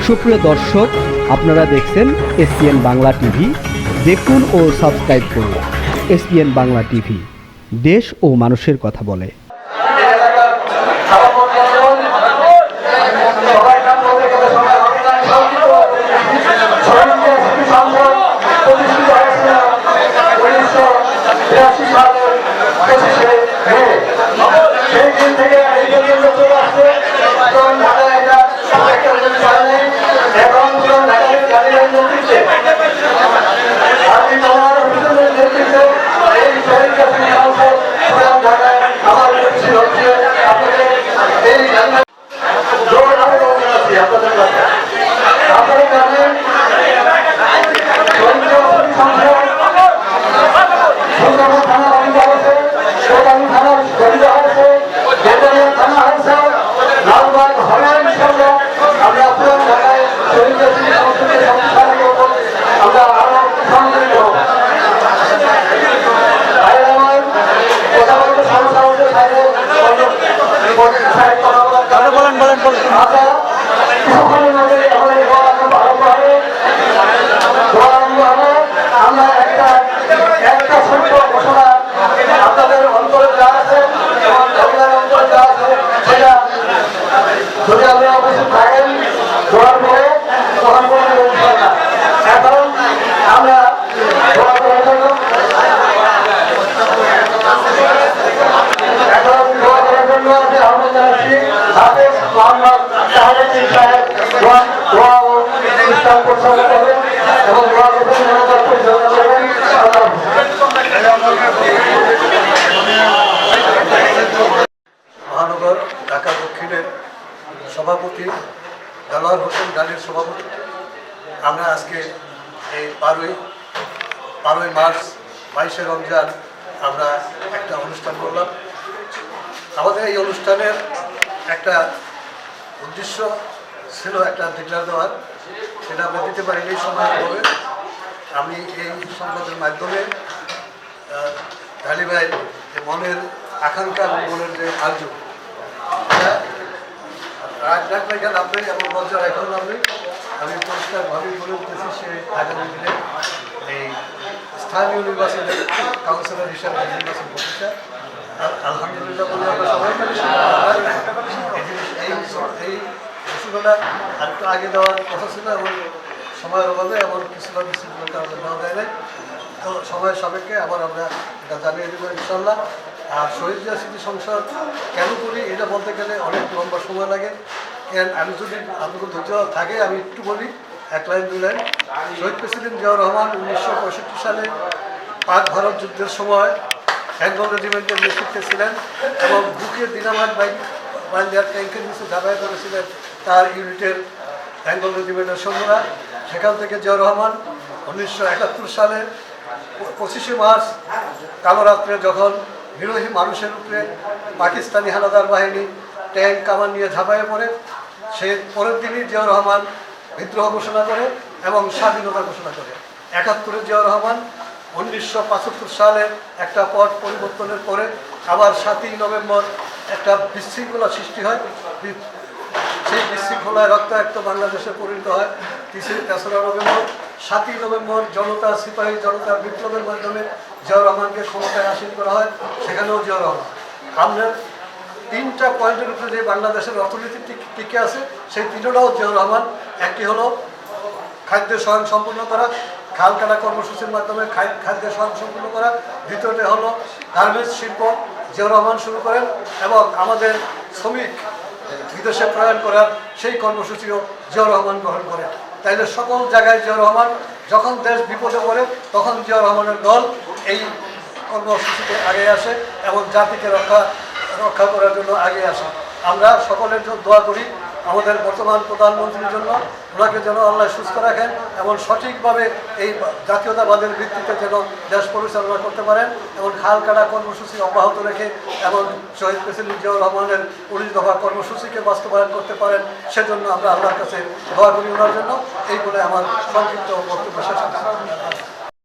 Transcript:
সুপ্রিয় দর্শক, আপনারা দেখছেন এসপিএন বাংলা টিভি। দেখুন ও সাবস্ক্রাইব করুন এসপিএন বাংলা টিভি, দেশ ও মানুষের কথা বলে। মহানগর ঢাকা দক্ষিণের সভাপতি দেলোয়ার হোসেন গাজীর সভাপতি আমরা আজকে এই 12ই মার্চ 22শে রমজান আমরা একটা অনুষ্ঠান করলাম। আমাদের এই অনুষ্ঠানের একটা উদ্দেশ্য ছিল একটা ডিক্লেয়ার দেওয়ার, সেটা আমরা দিতে পারিনি এই সময় হবে। আমি এই সংবাদের মাধ্যমে ঢালি ভাইয়ের মনের আকাঙ্ক্ষা এবং মনের যে আর্য রাজনীতি নামবে এমন মঞ্চের এখন নামবে, আমি পরিষ্কারভাবেই বলে উঠতেছি সে আগামী দিনে এই স্থানীয় নির্বাচনে কাউন্সিলর হিসাবে নির্বাচন করতে চায়। আলহামদুলিল্লাহ বলে আমরা সবাই এই ঘোষণাটা আরেকটু আগে দেওয়ার কথা ছিল এবং সময়ের অভাবে এমন কিছুটা বিশৃঙ্খলার কারণে দেওয়া যায় নাই। তো সময়ের সাপেক্ষে আবার আমরা এটা জানিয়ে দেবো ইনশাল্লাহ। আর শহীদ জিয়া স্মৃতি সংসদ কেন করি এটা বলতে গেলে অনেক লম্বা সময় লাগে। আমি যদি আপনাদের ধৈর্য থাকে আমি একটু বলি, 1 লাইন 2 লাইন। শহীদ প্রেসিডেন্ট জিয়াউর রহমান 1965 সালে পাক ভারত যুদ্ধের সময় বেঙ্গল রেজিমেন্টের নেতৃত্বে ছিলেন এবং বুকে দিনামাত বাইন দেওয়ার ট্যাঙ্কের নিচে ঝাঁপাই করেছিলেন তার ইউনিটের বেঙ্গল রেজিমেন্টের সৈন্যরা। সেখান থেকে জিয়াউর রহমান 1971 সালে 25শে মার্চ কালো রাত্রে যখন বিরোধী মানুষের উপরে পাকিস্তানি হানাদার বাহিনী ট্যাঙ্ক কামান নিয়ে ঝাঁপাইয়ে পড়ে, সে পরের দিনই জিয়াউর রহমান বিদ্রোহ ঘোষণা করে এবং স্বাধীনতা ঘোষণা করে। 71-এ জিয়াউর রহমান 1975 সালে একটা পট পরিবর্তনের পরে আবার 7ই নভেম্বর একটা বিশৃঙ্খলা সৃষ্টি হয়। সেই বিশৃঙ্খলায় রক্তাক্ত বাংলাদেশে পরিণত হয় 3রা নভেম্বর। 7ই নভেম্বর জনতা সিপাহী জনতার বিপ্লবের মাধ্যমে জিয়াউর রহমানকে ক্ষমতায় আসীন করা হয়, সেখানেও জিয়াউর রহমান। আমাদের 3টা পয়েন্টের উপরে যে বাংলাদেশের অর্থনীতি টিকে আছে সেই 3টাও জিয়াউর রহমান। একটি হলো খাদ্যের স্বয়ংসম্পূর্ণ করা, খাল কাটা কর্মসূচির মাধ্যমে খাদ্যের স্বয়ংসম্পূর্ণ করা। দ্বিতীয়টি হলো গার্মেন্টস শিল্প জিয়াউর রহমান শুরু করেন এবং আমাদের শ্রমিক বিদেশে প্রয়াণ করার সেই কর্মসূচিও জিয়াউর রহমান গ্রহণ করেন। তাইলে সকল জায়গায় জিয়াউর রহমান, যখন দেশ বিপদে পড়ে তখন জিয়াউর রহমানের দল এই কর্মসূচিতে আগে আসে এবং জাতিকে রক্ষা করার জন্য আগে আসে। আমরা সকলের জন্য দোয়া করি আমাদের বর্তমান প্রধানমন্ত্রীর জন্য, ওনাকে যেন আল্লাহ সুস্থ রাখেন এবং সঠিকভাবে এই জাতীয়তাবাদের ভিত্তিতে যেন দেশ পরিচালনা করতে পারেন এবং খাল কাটা কর্মসূচি অব্যাহত রেখে এবং শহীদ প্রেসিডেন্ট জিয়াউর রহমানের 19 দফা কর্মসূচিকে বাস্তবায়ন করতে পারেন, সেজন্য আমরা আল্লাহর কাছে দোয়া করি ওনার জন্য। এই বলে আমার সংক্ষিপ্ত বক্তব্য শেষ করছি।